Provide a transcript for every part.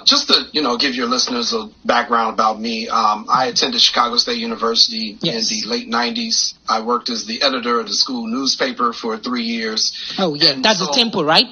Just to, give your listeners a background about me, I attended Chicago State University in the late 90s. I worked as the editor of the school newspaper for 3 years. Oh, yeah. And that's the Tempo, right?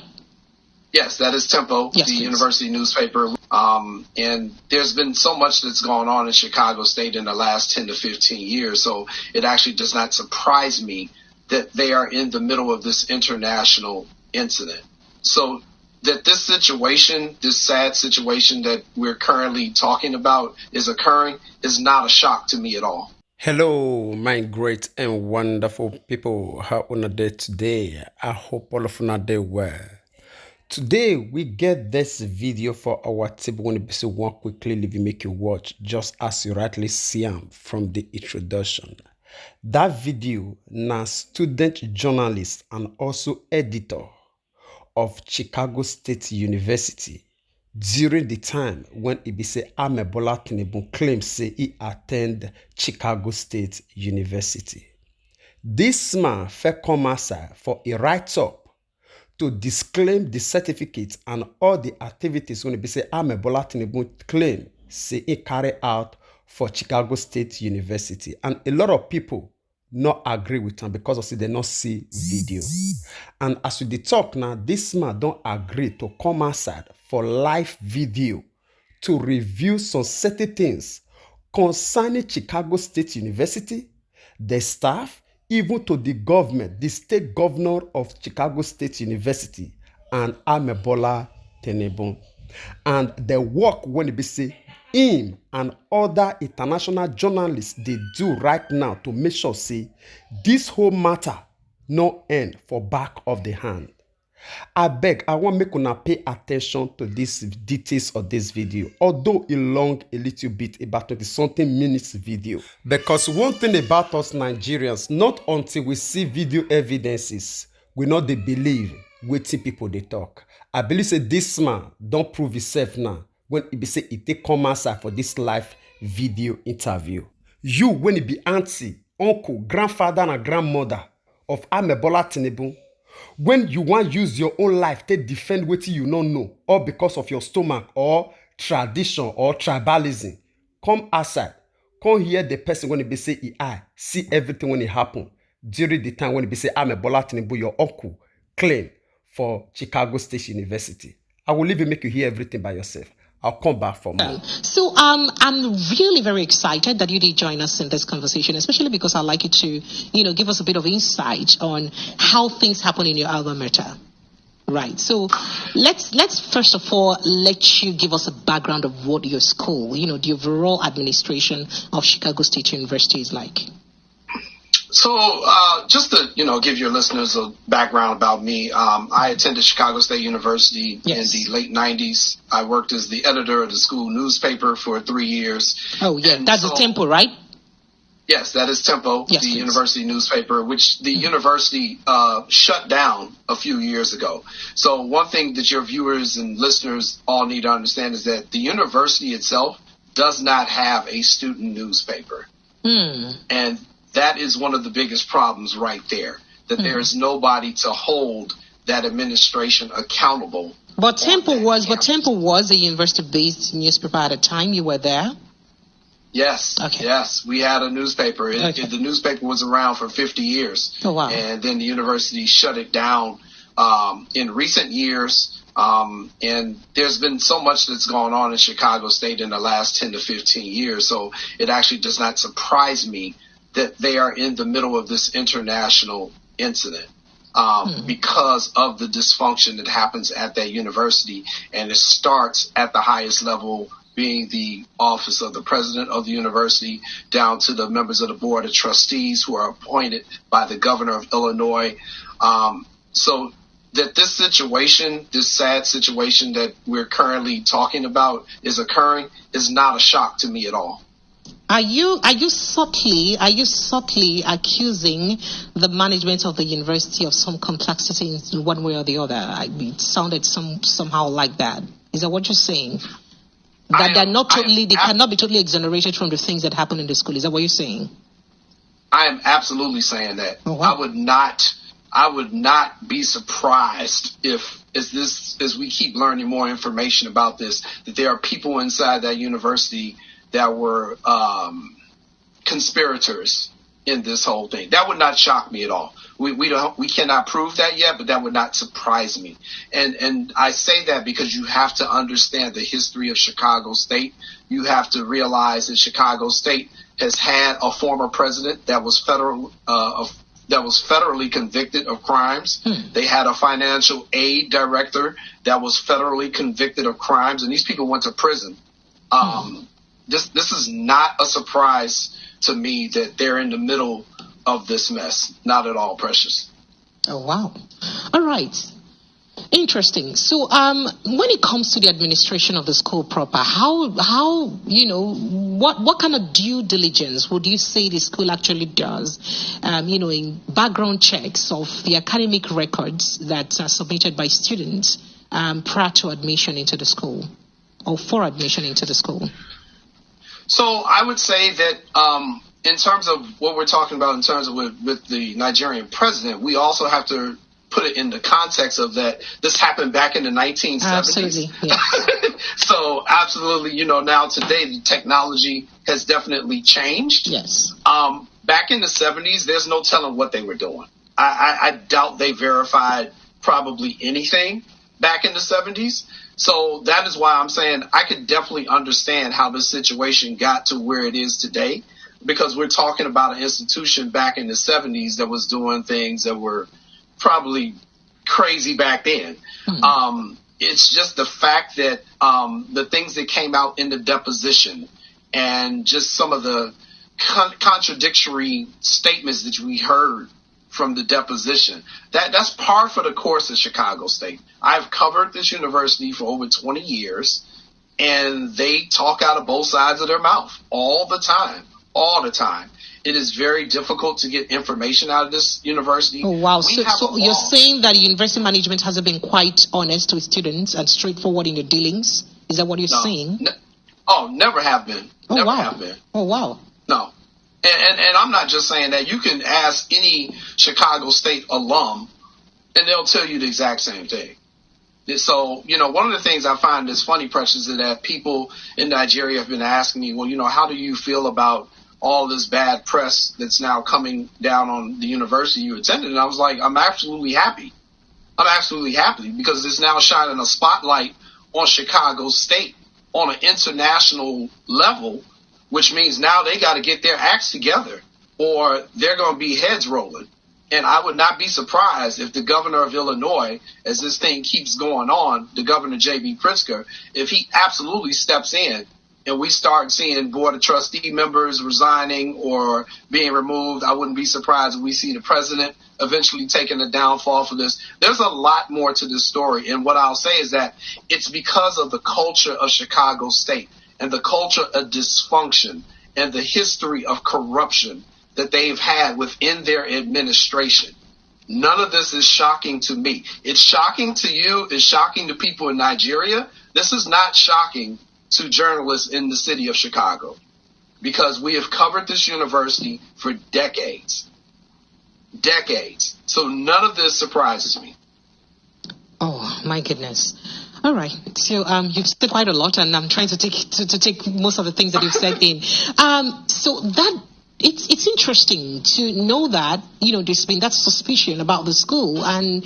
Yes, that is Tempo, the university newspaper. And there's been so much that's gone on in Chicago State in the last 10 to 15 years. So it actually does not surprise me that they are in the middle of this international incident. So that this situation, this sad situation that we're currently talking about is occurring is not a shock to me at all. Hello, my great and wonderful people. How on a day today? I hope all of you are doing well. Today, we get this video for our table when it one quickly leave you make you watch just as you rightly see them from the introduction. That video na student journalist and also editor of Chicago State University during the time when it be say Bola Tinibu claims say he attend Chicago State University. This man fell come outside for a write-up to disclaim the certificate and all the activities when it be say Bola Tinibu claim say he carry out for Chicago State University. And a lot of people not agree with him because of say they not see video. And as we talk now, this man don't agree to come outside for live video to review some certain things concerning Chicago State University, the staff, even to the government, the state governor of Chicago State University, and Bola Tinibu. And the work when it be say him and other international journalists they do right now to make sure say this whole matter no end for back of the hand. I beg, I want make una pay attention to these details of this video, although it long a little bit, about 20-something minutes video. Because one thing about us Nigerians, not until we see video evidences, we not they believe waiting people they talk. I believe say this man don't prove himself now when it be say it take come outside for this live video interview. You when it be auntie, uncle, grandfather and grandmother of Bola Tinibu, when you want use your own life to defend what you don't know, or because of your stomach or tradition or tribalism, come outside, come hear the person when it be say I see everything when it happen during the time when it be say Bola Tinibu, your uncle, claim for Chicago State University. I will leave you make you hear everything by yourself. I'll come back for more. So I'm really very excited that you did join us in this conversation, especially because I'd like you to, give us a bit of insight on how things happen in your alma mater. Right. So let's first of all let you give us a background of what your school, the overall administration of Chicago State University is like. So just to, give your listeners a background about me, I attended Chicago State University in the late 90s. I worked as the editor of the school newspaper for 3 years. Oh, yeah. That's the Tempo, right? Yes, that is Tempo, the university newspaper, which the university shut down a few years ago. So one thing that your viewers and listeners all need to understand is that the university itself does not have a student newspaper. And that is one of the biggest problems right there, that there is nobody to hold that administration accountable. But Tempo was a university-based newspaper at the time you were there? Yes. Okay. Yes, we had a newspaper. The newspaper was around for 50 years. Oh, wow. And then the university shut it down in recent years. And there's been so much that's gone on in Chicago State in the last 10 to 15 years. So it actually does not surprise me that they are in the middle of this international incident because of the dysfunction that happens at that university. And it starts at the highest level, being the office of the president of the university, down to the members of the board of trustees who are appointed by the governor of Illinois. So that this situation, this sad situation that we're currently talking about is occurring is not a shock to me at all. Are you subtly accusing the management of the university of some complexity in one way or the other? It sounded somehow like that. Is that what you're saying? That they cannot be totally exonerated from the things that happen in the school. Is that what you're saying? I am absolutely saying that. Oh, wow. I would not be surprised if as we keep learning more information about this, that there are people inside that university that were conspirators in this whole thing. That would not shock me at all. We cannot prove that yet, but that would not surprise me. And I say that because you have to understand the history of Chicago State. You have to realize that Chicago State has had a former president that was federally convicted of crimes. They had a financial aid director that was federally convicted of crimes, and these people went to prison. This is not a surprise to me that they're in the middle of this mess. Not at all, Precious. Oh, wow. All right. Interesting. So when it comes to the administration of the school proper, how what kind of due diligence would you say the school actually does, in background checks of the academic records that are submitted by students prior to admission into the school or for admission into the school? So I would say that in terms of what we're talking about in terms of with the Nigerian president, we also have to put it in the context of that this happened back in the 1970s. Absolutely. Yeah. So absolutely, now today the technology has definitely changed. Yes. Back in the 70s, there's no telling what they were doing. I doubt they verified probably anything back in the 70s. So that is why I'm saying I could definitely understand how this situation got to where it is today, because we're talking about an institution back in the 70s that was doing things that were probably crazy back then. It's just the fact that the things that came out in the deposition and just some of the contradictory statements that we heard from the deposition, that's par for the course at Chicago State. I've covered this university for over 20 years, and they talk out of both sides of their mouth all the time. It is very difficult to get information out of this university. Oh, wow. So you're saying that university management hasn't been quite honest with students and straightforward in your dealings? Is that what you're saying? Never have been. Never have been. Oh, wow. No. And I'm not just saying that. You can ask any Chicago State alum, and they'll tell you the exact same thing. So, one of the things I find is funny, Precious, is that people in Nigeria have been asking me, well, how do you feel about all this bad press that's now coming down on the university you attended? And I was like, I'm absolutely happy. Because it's now shining a spotlight on Chicago State on an international level, which means now they got to get their acts together or they're going to be heads rolling. And I would not be surprised if the governor of Illinois, as this thing keeps going on, the governor, J.B. Pritzker, if he absolutely steps in and we start seeing board of trustee members resigning or being removed, I wouldn't be surprised if we see the president eventually taking the downfall for this. There's a lot more to this story. And what I'll say is that it's because of the culture of Chicago State and the culture of dysfunction and the history of corruption that they've had within their administration. None of this is shocking to me. It's shocking to you. It's shocking to people in Nigeria. This is not shocking to journalists in the city of Chicago, because we have covered this university for decades. So none of this surprises me. Oh, my goodness. All right. So you've said quite a lot, and I'm trying to take most of the things that you've said in. So that it's interesting to know that, there's been that suspicion about the school and,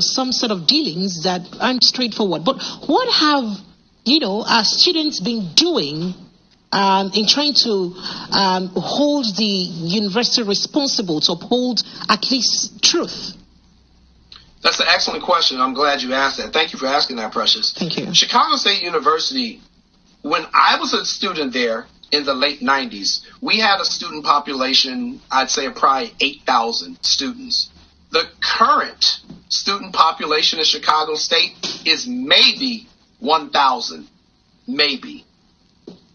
some sort of dealings that aren't straightforward. But what have, our students been doing in trying to hold the university responsible to uphold at least truth? That's an excellent question. I'm glad you asked that. Thank you for asking that, Precious. Thank you. Chicago State University, when I was a student there in the late 90s, we had a student population, I'd say probably 8,000 students. The current student population in Chicago State is maybe 1,000, maybe.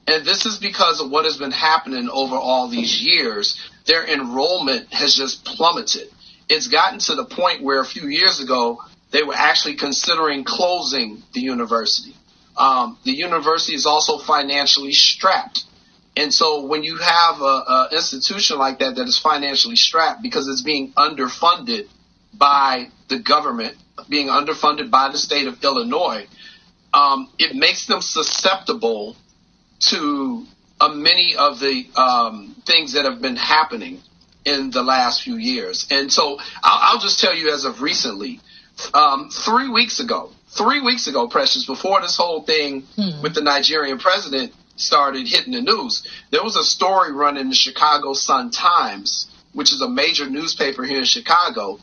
And this is because of what has been happening over all these years. Their enrollment has just plummeted. It's gotten to the point where a few years ago, they were actually considering closing the university. The university is also financially strapped. And so when you have an institution like that is financially strapped because it's being underfunded by the government being underfunded by the state of Illinois, it makes them susceptible to many of the things that have been happening in the last few years. And so I'll just tell you, as of recently, 3 weeks ago, Precious, before this whole thing with the Nigerian president started hitting the news, there was a story run in the Chicago Sun-Times, which is a major newspaper here in Chicago,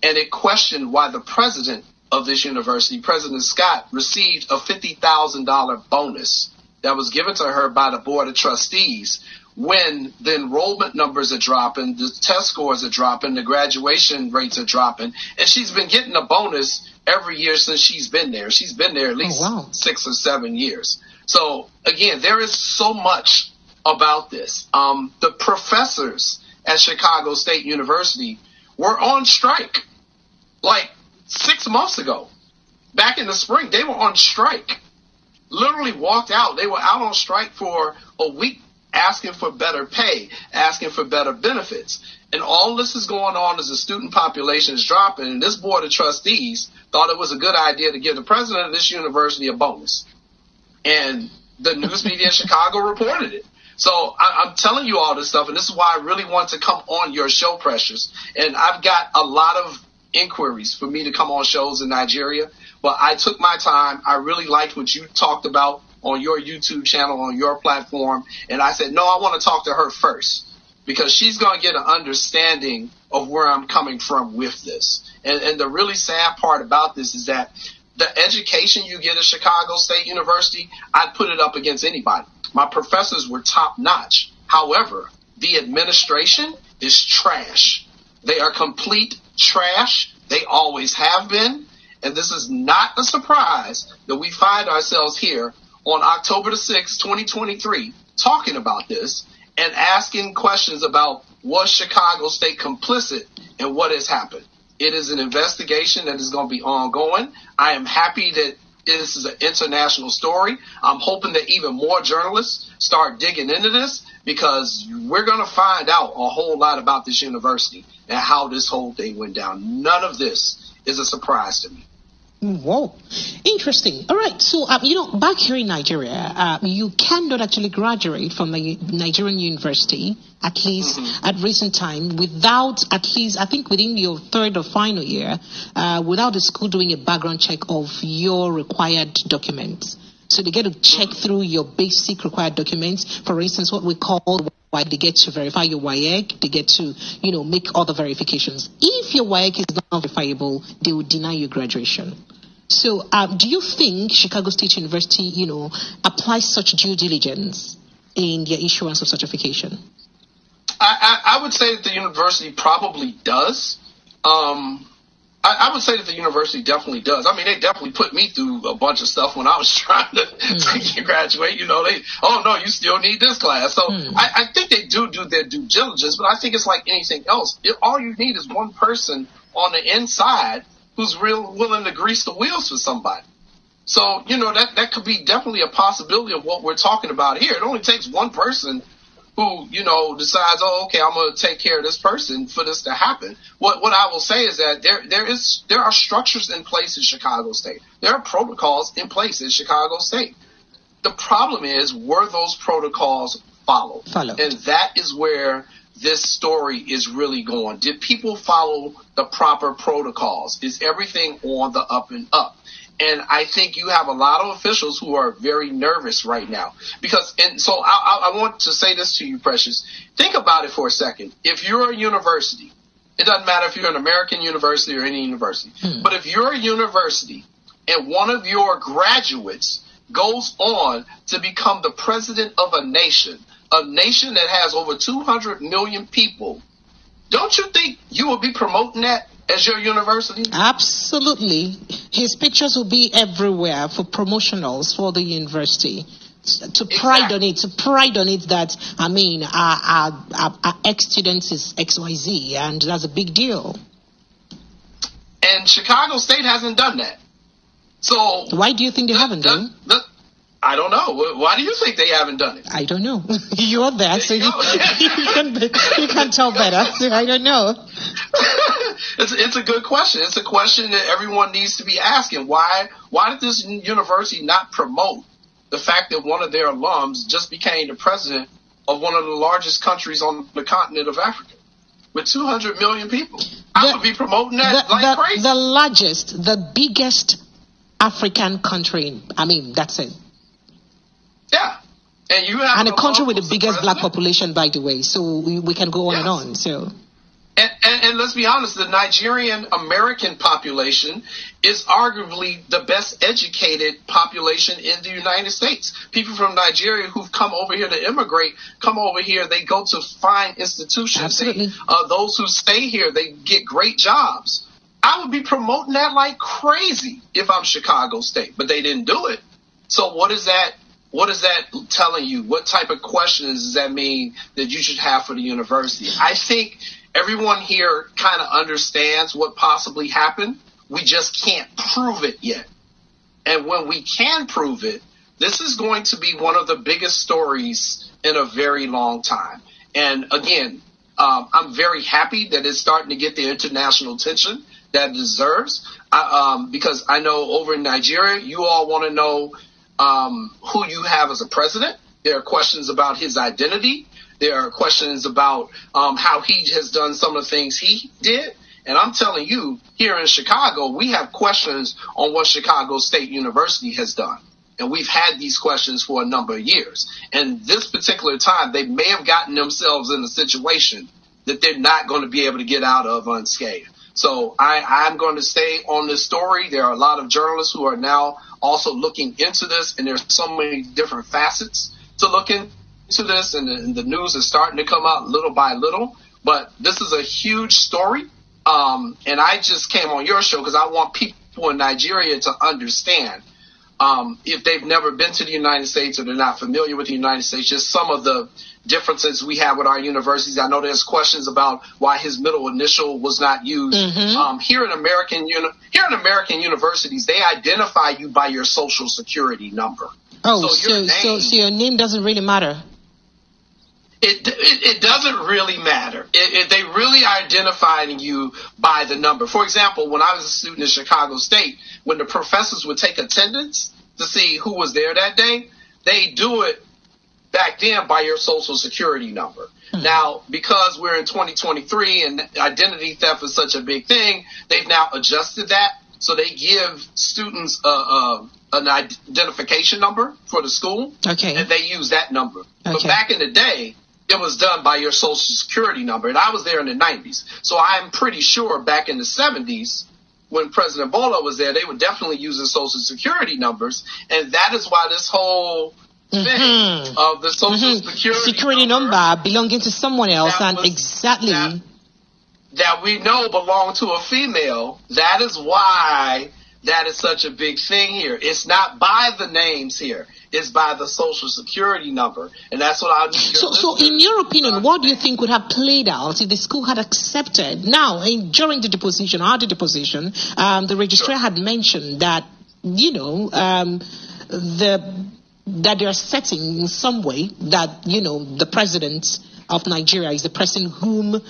and it questioned why the president of this university, President Scott, received a $50,000 bonus that was given to her by the Board of Trustees when the enrollment numbers are dropping, the test scores are dropping, the graduation rates are dropping, and she's been getting a bonus every year since she's been there. She's been there at least 6 or 7 years. So, again, there is so much about this. The professors at Chicago State University were on strike like 6 months ago. Back in the spring, they were on strike. Literally walked out. They were out on strike for a week, asking for better pay, asking for better benefits. And all this is going on as the student population is dropping, and this Board of Trustees thought it was a good idea to give the president of this university a bonus. And the news media in Chicago reported it. So I'm telling you all this stuff, and this is why I really want to come on your show, Precious. And I've got a lot of inquiries for me to come on shows in Nigeria, but I took my time. I really liked what you talked about on your YouTube channel, on your platform, and I said, no, I want to talk to her first because she's going to get an understanding of where I'm coming from with this. And the really sad part about this is that the education you get at Chicago State University, I'd put it up against anybody. My professors were top-notch. However, the administration is trash. They are complete trash. They always have been. And this is not a surprise that we find ourselves here on October the 6th, 2023, talking about this and asking questions about was Chicago State complicit in what has happened. It is an investigation that is going to be ongoing. I am happy that this is an international story. I'm hoping that even more journalists start digging into this because we're going to find out a whole lot about this university and how this whole thing went down. None of this is a surprise to me. Whoa, interesting. All right, so back here in Nigeria, you cannot actually graduate from the Nigerian university, at least at recent time, without at least, I think within your third or final year, without the school doing a background check of your required documents. So they get to check through your basic required documents. For instance, what we call they get to verify your WAEC, they get to, make other verifications. If your WAEC is not verifiable, they will deny you graduation. So do you think Chicago State University, applies such due diligence in their issuance of certification? I would say that the university probably does. I would say that the university definitely does. I mean, they definitely put me through a bunch of stuff when I was trying to graduate. You still need this class. So I think they do their due diligence, but I think it's like anything else. All you need is one person on the inside who's real willing to grease the wheels for somebody. So, that could be definitely a possibility of what we're talking about here. It only takes one person who, decides, okay, I'm going to take care of this person for this to happen. What I will say is that there are structures in place in Chicago State. There are protocols in place in Chicago State. The problem is, were those protocols followed? And that is where this story is really going. Did people follow the proper protocols? Is everything on the up and up? And I think you have a lot of officials who are very nervous right now so I want to say this to you, Precious. Think about it for a second. If you're a university, it doesn't matter if you're an American university or any university, but if you're a university and one of your graduates goes on to become the president of a nation that has over 200 million people, don't you think you will be promoting that as your university? Absolutely. His pictures will be everywhere for promotionals for the university. To pride on it that, our ex-student is XYZ, and that's a big deal. And Chicago State hasn't done that. So why do you think they haven't done? I don't know. Why do you think they haven't done it? I don't know. You're there, so you can tell better. So I don't know. It's a good question. It's a question that everyone needs to be asking. Why did this university not promote the fact that one of their alums just became the president of one of the largest countries on the continent of Africa with 200 million people? I would be promoting that like crazy. The largest, the biggest African country. I mean, that's it. Yeah. And you have a country with the biggest black population, by the way. So we can go on and on. So. And let's be honest, the Nigerian American population is arguably the best educated population in the United States. People from Nigeria who've come over here to immigrate, come over here, they go to fine institutions. Absolutely. Those who stay here, they get great jobs. I would be promoting that like crazy if I'm Chicago State, but they didn't do it. So what is that telling you? What type of questions does that mean that you should have for the university? I think everyone here kind of understands what possibly happened. We just can't prove it yet. And when we can prove it, this is going to be one of the biggest stories in a very long time. And again, I'm very happy that it's starting to get the international attention that it deserves. Because I know over in Nigeria, you all want to know who you have as a president. There are questions about his identity. There are questions about how he has done some of the things he did. And I'm telling you, here in Chicago, we have questions on what Chicago State University has done. And we've had these questions for a number of years. And this particular time, they may have gotten themselves in a situation that they're not going to be able to get out of unscathed. So I'm going to stay on this story. There are a lot of journalists who are now also looking into this, and there's so many different facets to look into this, and the news is starting to come out little by little. But this is a huge story, and I just came on your show because I want people in Nigeria to understand, if they've never been to the United States or they're not familiar with the United States, just some of the differences we have with our universities. I know there's questions about why his middle initial was not used. Mm-hmm. Here in American universities, they identify you by your social security number. Oh, so your name doesn't really matter. It doesn't really matter. They really identifying you by the number. For example, when I was a student at Chicago State, when the professors would take attendance to see who was there that day, they do it back then by your social security number. Mm-hmm. Now, because we're in 2023 and identity theft is such a big thing, they've now adjusted that. So they give students an identification number for the school, okay, and they use that number. Okay. But back in the day, it was done by your social security number. And I was there in the 90s. So I'm pretty sure back in the 70s, when President Bola was there, they were definitely using social security numbers. And that is why this whole thing of the social security number belonging to someone else, and exactly that we know belonged to a female. That is why that is such a big thing here. It's not by the names here. It's by the social security number. And that's what I need. So in your opinion, what do you think would have played out if the school had accepted? Now, during the deposition, the registrar had mentioned that, that they are setting in some way that, the president of Nigeria is the person whom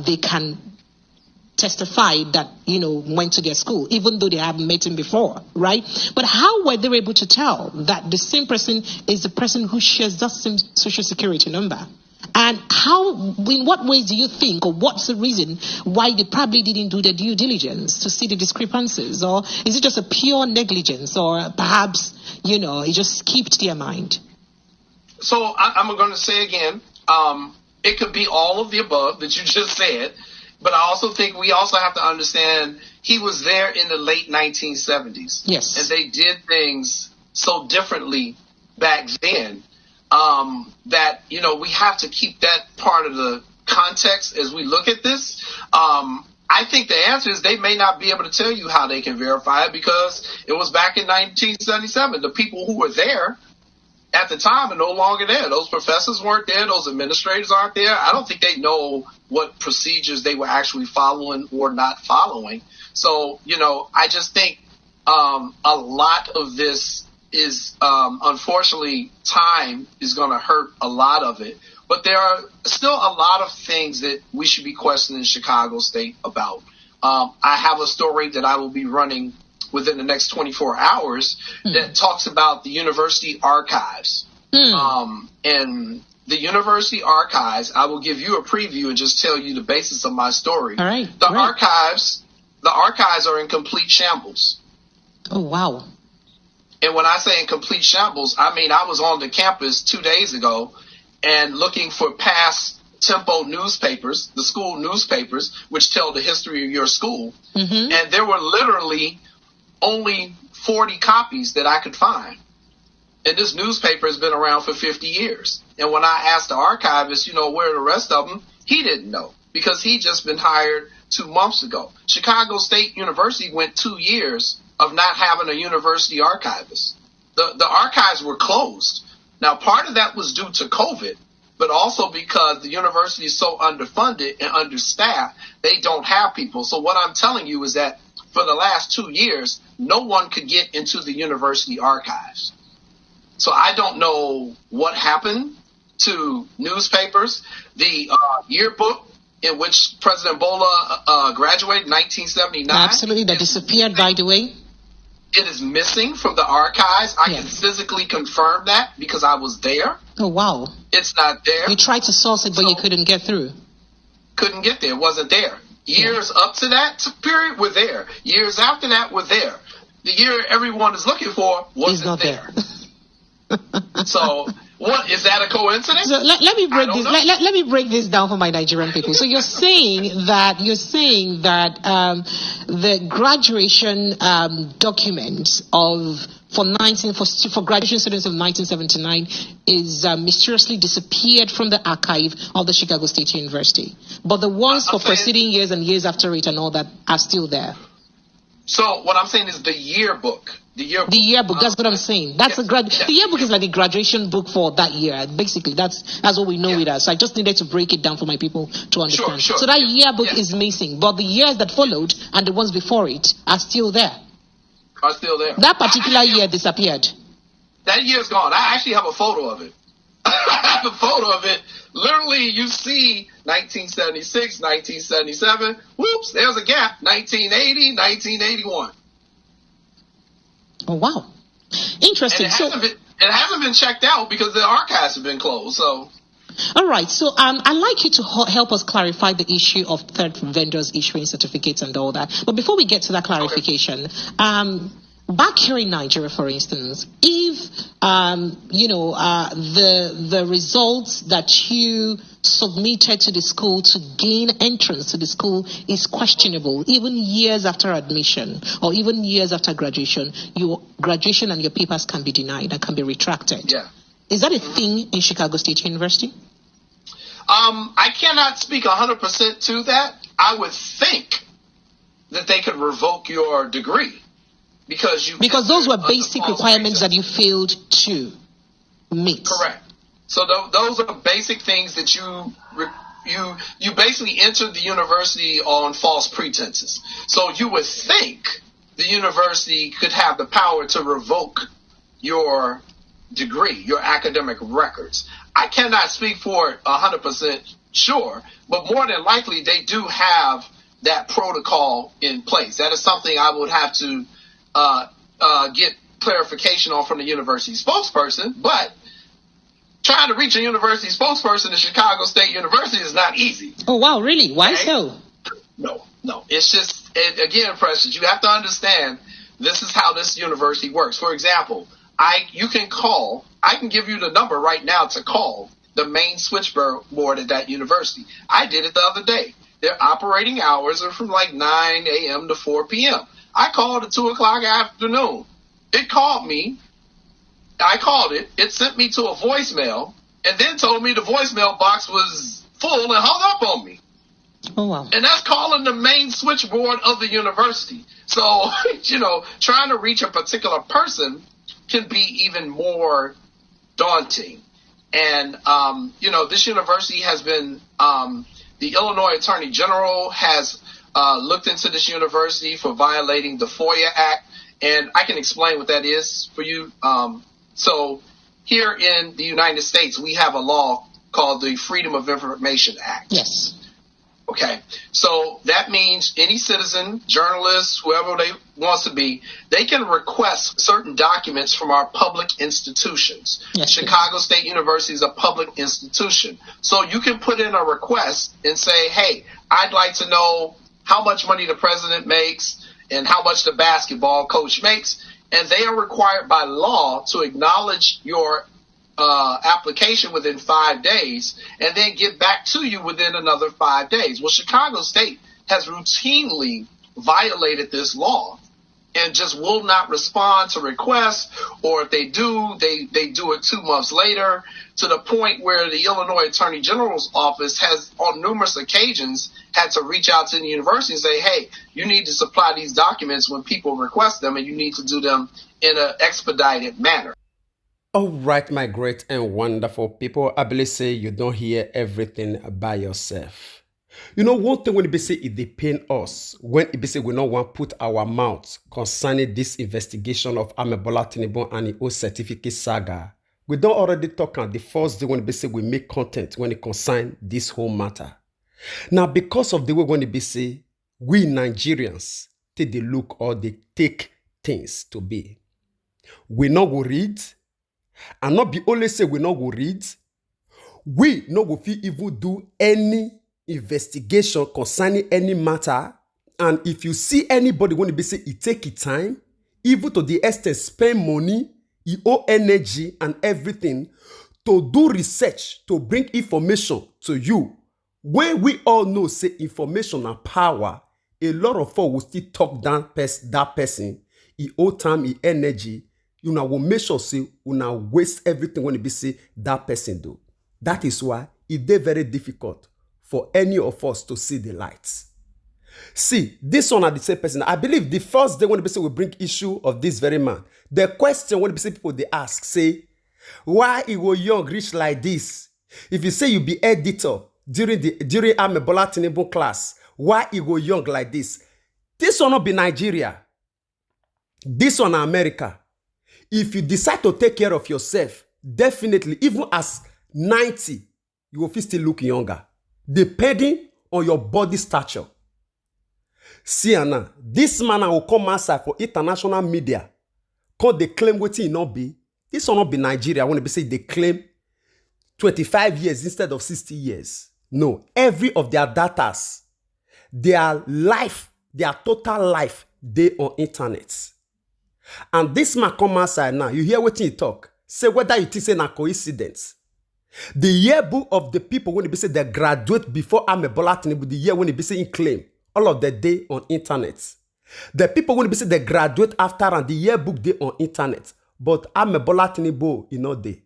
they can testify that, went to their school, even though they haven't met him before, right? But how were they able to tell that the same person is the person who shares that same social security number? And in what ways do you think, or what's the reason why they probably didn't do the due diligence to see the discrepancies? Or is it just a pure negligence, or perhaps, it just skipped their mind? So I'm going to say again, it could be all of the above that you just said. But I also think we also have to understand he was there in the late 1970s. Yes. And they did things so differently back then that, we have to keep that part of the context as we look at this. I think the answer is they may not be able to tell you how they can verify it because it was back in 1977. The people who were there at the time are no longer there. Those professors weren't there. Those administrators aren't there. I don't think they know what procedures they were actually following or not following. So, I just think a lot of this is, unfortunately, time is going to hurt a lot of it. But there are still a lot of things that we should be questioning Chicago State about. I have a story that I will be running within the next 24 hours that talks about the university archives. And the university archives, I will give you a preview and just tell you the basis of my story. All right. The archives are in complete shambles. Oh, wow. And when I say in complete shambles, I mean I was on the campus 2 days ago and looking for past Tempo newspapers, the school newspapers, which tell the history of your school. And there were literally only 40 copies that I could find. And this newspaper has been around for 50 years. And when I asked the archivist, where are the rest of them, he didn't know because he'd just been hired 2 months ago. Chicago State University went 2 years of not having a university archivist. The archives were closed. Now, part of that was due to COVID, but also because the university is so underfunded and understaffed, they don't have people. So what I'm telling you is that for the last 2 years, no one could get into the university archives. So I don't know what happened to newspapers. The yearbook in which President Bola graduated in 1979. Absolutely, that disappeared, by the way. It is missing from the archives. I can physically confirm that because I was there. Oh, wow. It's not there. You tried to source it, but you couldn't get through. Couldn't get there. It wasn't there. Years up to that period were there. Years after that were there. The year everyone is looking for wasn't not there. So, what is that a coincidence? So let me break this. Let me break this down for my Nigerian people. So you're saying that the graduation document for graduation students of 1979 is mysteriously disappeared from the archive of the Chicago State University, but the ones for preceding years and years after it and all that are still there. So what I'm saying is the yearbook. The yearbook. That's what I'm saying. That's the yearbook is like the graduation book for that year. Basically, that's what we know it as. So I just needed to break it down for my people to understand. Sure. So that yearbook is missing, but the years that followed and the ones before it are still there. That particular year disappeared. That year's gone. I actually have a photo of it. I have a photo of it. Literally, you see 1976, 1977. Whoops, there's a gap. 1980, 1981. Oh, wow. Interesting. It hasn't been checked out because the archives have been closed. So, all right. So I'd like you to help us clarify the issue of third vendors issuing certificates and all that. But before we get to that clarification, back here in Nigeria, for instance, if the results that you submitted to the school to gain entrance to the school is questionable, even years after admission or even years after graduation, your graduation and your papers can be denied and can be retracted. Yeah. Is that a thing in Chicago State University? I cannot speak 100% to that. I would think that they could revoke your degree. Because those were basic requirements that you failed to meet. Correct. So those are basic things that you basically entered the university on false pretenses. So you would think the university could have the power to revoke your degree, your academic records. I cannot speak for it 100% sure, but more than likely they do have that protocol in place. That is something I would have to get clarification on from the university spokesperson, but trying to reach a university spokesperson at Chicago State University is not easy. Oh, wow, really? Why so? No. It's just, again, Precious, you have to understand this is how this university works. For example, I can give you the number right now to call the main switchboard at that university. I did it the other day. Their operating hours are from like 9 a.m. to 4 p.m. I called at 2 o'clock afternoon. It called me. I called it. It sent me to a voicemail and then told me the voicemail box was full and hung up on me. Oh, wow. And that's calling the main switchboard of the university. So, trying to reach a particular person can be even more daunting. And, this university has been, the Illinois Attorney General has looked into this university for violating the FOIA Act. And I can explain what that is for you. So here in the United States, we have a law called the Freedom of Information Act. Yes. Okay, so that means any citizen, journalist, whoever they wants to be, they can request certain documents from our public institutions. Yes, Chicago State University is a public institution. So you can put in a request and say, hey, I'd like to know how much money the president makes and how much the basketball coach makes. And they are required by law to acknowledge your application within 5 days and then get back to you within another 5 days. Well, Chicago State has routinely violated this law and just will not respond to requests, or if they do, they do it 2 months later, to the point where the Illinois Attorney General's office has on numerous occasions had to reach out to the university and say, hey, you need to supply these documents when people request them, and you need to do them in an expedited manner. All right, my great and wonderful people, I believe say you don't hear everything by yourself. You know, one thing when it say it depend us, when it say we don't want to put our mouth concerning this investigation of Amebola Tinibu and the old certificate saga, we don't already talk on the first day when it say we make content when it concern this whole matter. Now, because of the way when it say we Nigerians take the look or they take things to be, we not go read. And not be only say we not go read, we no go fit even do any investigation concerning any matter. And if you see anybody when it be say it take it time, even to the extent spend money, e owe energy and everything to do research, to bring information to you, when we all know say information and power, a lot of folks will still talk down that person, e owe time, e energy. You know, will make sure say you now waste everything when it be say that person do. That is why it is very difficult for any of us to see the lights. See, this one are the same person. I believe the first day when it be say we bring issue of this very man, the question when it be say people they ask say, why he was young rich like this? If you say you be editor during Amebola Tinibu class, why he was young like this? This one not be Nigeria. This one America. If you decide to take care of yourself, definitely, even as 90, you will still look younger, depending on your body stature. See, Anna, this man will come outside for international media, because they claim what he not be. This will not be Nigeria. When they say they claim 25 years instead of 60 years. No, every of their datas, their life, their total life, they on internet. And this man come outside now. You hear what he talk. Say whether you think say na coincidence. The yearbook of the people when they say they graduate before Amebola Tinibu, the year when they say in claim, all of the day on internet. The people when they say they graduate after and the yearbook they on internet. But Amebola Tinibu, you know they.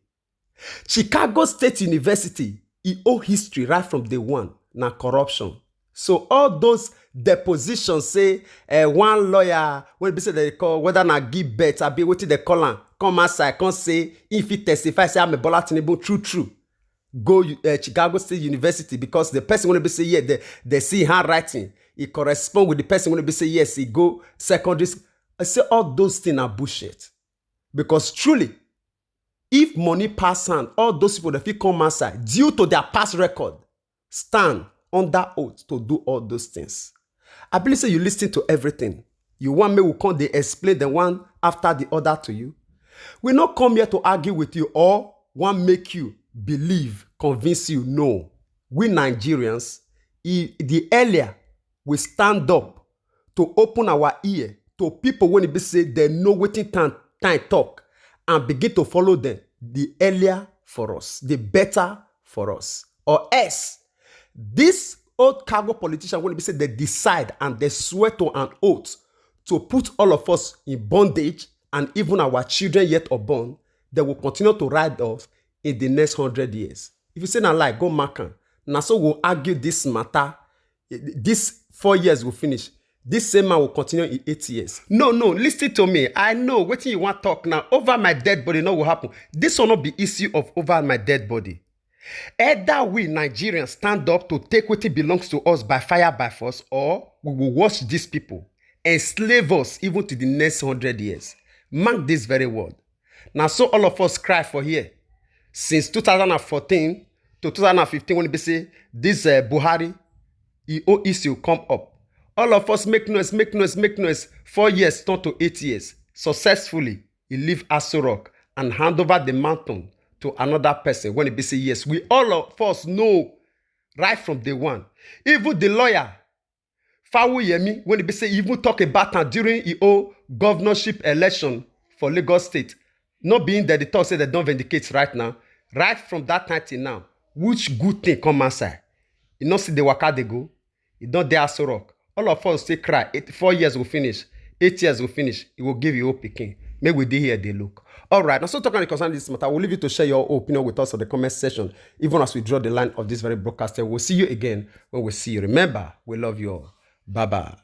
Chicago State University, it owe history right from day one, na corruption. So all those depositions say one lawyer when they say they call whether na give bet I be waiting they call am come outside come say if he testify say Amebola Tinibu true go Chicago State University because the person when they say yeah they see handwriting it correspond with the person when they say yes he go secondary school. I say all those things are bullshit because truly if money pass hand all those people that fit come outside due to their past record stand under oath to do all those things. I believe say you listen to everything. You want me to come they explain the one after the other to you. We not come here to argue with you or want make you believe, convince you. No. We Nigerians, the earlier we stand up to open our ear to people when it be say they know waiting time talk and begin to follow them, the earlier for us, the better for us. Or else, this old cargo politician, when they say they decide and they swear to an oath to put all of us in bondage and even our children yet unborn, they will continue to ride us in the next 100 years. If you say na lie, go mark am. Now so we'll argue this matter. This 4 years will finish. This same man will continue in 8 years. No, listen to me. I know what you want to talk now. Over my dead body, no will happen. This will not be issue of over my dead body. Either we Nigerians stand up to take what belongs to us by fire, by force, or we will watch these people enslave us even to the next 100 years. Mark this very word. Now, so all of us cry for here. Since 2014 to 2015, when they say this Buhari, issue come up. All of us make noise, make noise, make noise. 4 years turn to 8 years. Successfully, he leave Aso Rock and hand over the mountain to another person. When he be say yes, we all of us know right from day one. Even the lawyer, Fawuyemi, when he be say even talk about him during his own governorship election for Lagos State, not being that the talk say they don't vindicate right now. Right from that time till now, which good thing come outside? You know, see the waka they go. You don't dare Aso Rock. All of us say cry. 4 years will finish. 8 years will finish. It will give you hope again. Make we dey here, they look. All right. Now, so talking concerning this matter, we'll leave you to share your opinion with us on the comment section. Even as we draw the line of this very broadcast, we'll see you again when we see you. Remember, we love you all. Bye-bye.